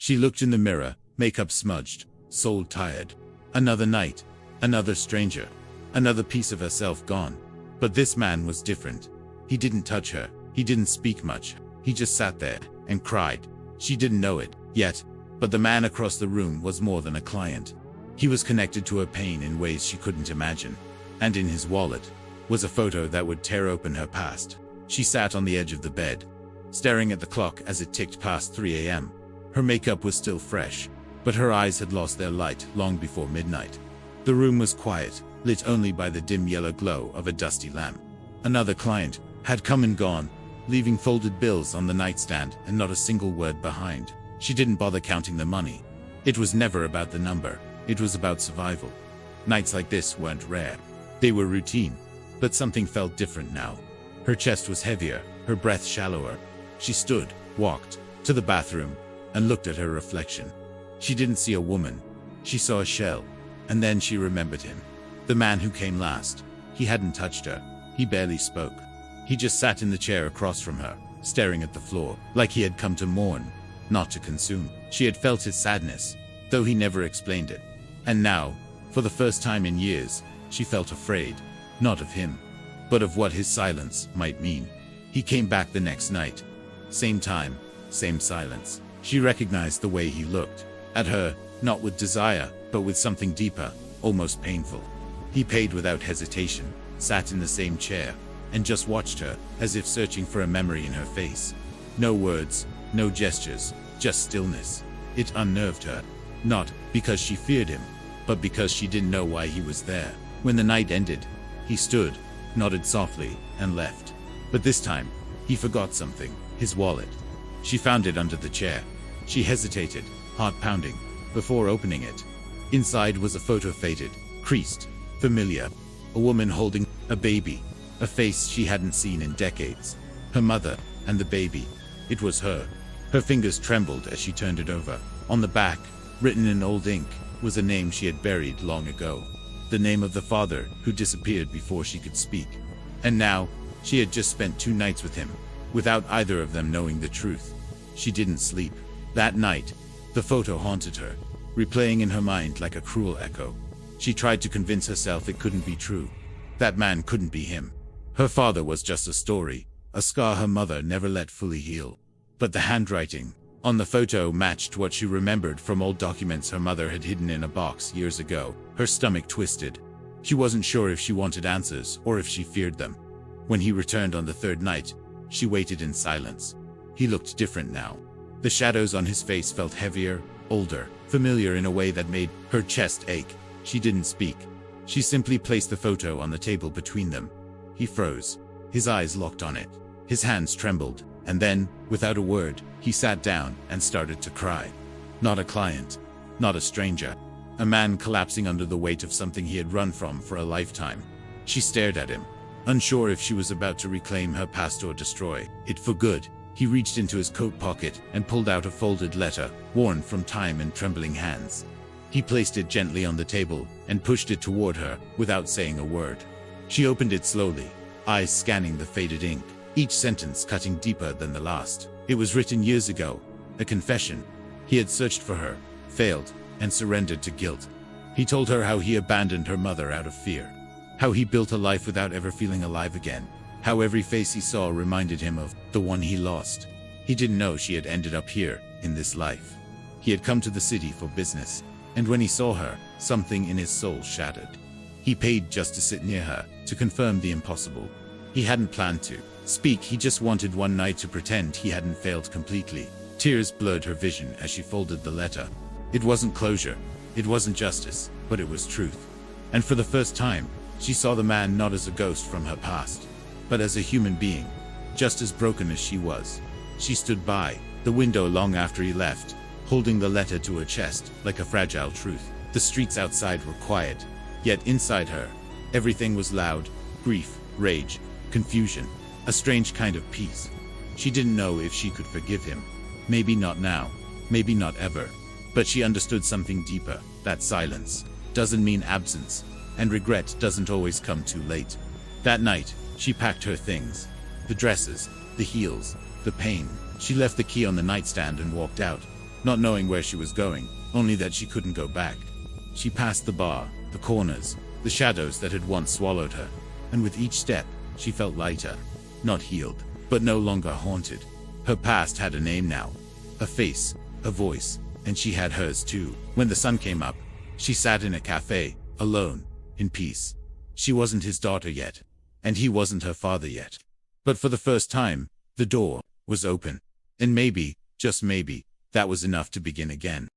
She looked in the mirror, makeup smudged, soul tired. Another night, another stranger, another piece of herself gone. But this man was different. He didn't touch her, he didn't speak much, he just sat there and cried. She didn't know it yet, but the man across the room was more than a client. He was connected to her pain in ways she couldn't imagine. And in his wallet was a photo that would tear open her past. She sat on the edge of the bed, staring at the clock as it ticked past 3 a.m. Her makeup was still fresh, but her eyes had lost their light long before midnight. The room was quiet, lit only by the dim yellow glow of a dusty lamp. Another client had come and gone, leaving folded bills on the nightstand and not a single word behind. She didn't bother counting the money. It was never about the number, it was about survival. Nights like this weren't rare. They were routine, but something felt different now. Her chest was heavier, her breath shallower. She stood, walked to the bathroom, and looked at her reflection. She didn't see a woman. She saw a shell. And then she remembered him. The man who came last. He hadn't touched her. He barely spoke. He just sat in the chair across from her, staring at the floor, like he had come to mourn, not to consume. She had felt his sadness, though he never explained it. And now, for the first time in years, she felt afraid, not of him, but of what his silence might mean. He came back the next night. Same time, same silence. She recognized the way he looked at her, not with desire, but with something deeper, almost painful. He paid without hesitation, sat in the same chair, and just watched her, as if searching for a memory in her face. No words, no gestures, just stillness. It unnerved her, not because she feared him, but because she didn't know why he was there. When the night ended, he stood, nodded softly, and left. But this time, he forgot something, his wallet. She found it under the chair. She hesitated, heart pounding, before opening it. Inside was a photo, faded, creased, familiar. A woman holding a baby, a face she hadn't seen in decades. Her mother, and the baby. It was her. Her fingers trembled as she turned it over. On the back, written in old ink, was a name she had buried long ago. The name of the father who disappeared before she could speak. And now, she had just spent 2 nights with him, without either of them knowing the truth. She didn't sleep. That night, the photo haunted her, replaying in her mind like a cruel echo. She tried to convince herself it couldn't be true. That man couldn't be him. Her father was just a story, a scar her mother never let fully heal. But the handwriting on the photo matched what she remembered from old documents her mother had hidden in a box years ago. Her stomach twisted. She wasn't sure if she wanted answers or if she feared them. When he returned on the 3rd night, she waited in silence. He looked different now. The shadows on his face felt heavier, older, familiar in a way that made her chest ache. She didn't speak. She simply placed the photo on the table between them. He froze. His eyes locked on it. His hands trembled, and then, without a word, he sat down and started to cry. Not a client. Not a stranger. A man collapsing under the weight of something he had run from for a lifetime. She stared at him, unsure if she was about to reclaim her past or destroy it for good. He reached into his coat pocket and pulled out a folded letter, worn from time and trembling hands. He placed it gently on the table and pushed it toward her, without saying a word. She opened it slowly, eyes scanning the faded ink, each sentence cutting deeper than the last. It was written years ago, a confession. He had searched for her, failed, and surrendered to guilt. He told her how he abandoned her mother out of fear, how he built a life without ever feeling alive again, how every face he saw reminded him of the one he lost. He didn't know she had ended up here, in this life. He had come to the city for business, and when he saw her, something in his soul shattered. He paid just to sit near her, to confirm the impossible. He hadn't planned to speak, he just wanted one night to pretend he hadn't failed completely. Tears blurred her vision as she folded the letter. It wasn't closure, it wasn't justice, but it was truth. And for the first time, she saw the man not as a ghost from her past, but as a human being, just as broken as she was. She stood by the window long after he left, holding the letter to her chest like a fragile truth. The streets outside were quiet, yet inside her, everything was loud: grief, rage, confusion, a strange kind of peace. She didn't know if she could forgive him. Maybe not now, maybe not ever. But she understood something deeper. That silence doesn't mean absence, and regret doesn't always come too late. That night, she packed her things. The dresses, the heels, the pain. She left the key on the nightstand and walked out. not knowing where she was going, only that she couldn't go back. She passed the bar, the corners, the shadows that had once swallowed her, and with each step, she felt lighter, not healed, but no longer haunted. Her past had a name now, a face, a voice, and she had hers too. When the sun came up, she sat in a cafe, alone, in peace. She wasn't his daughter yet, and he wasn't her father yet. But for the first time, the door was open. And maybe, just maybe, that was enough to begin again.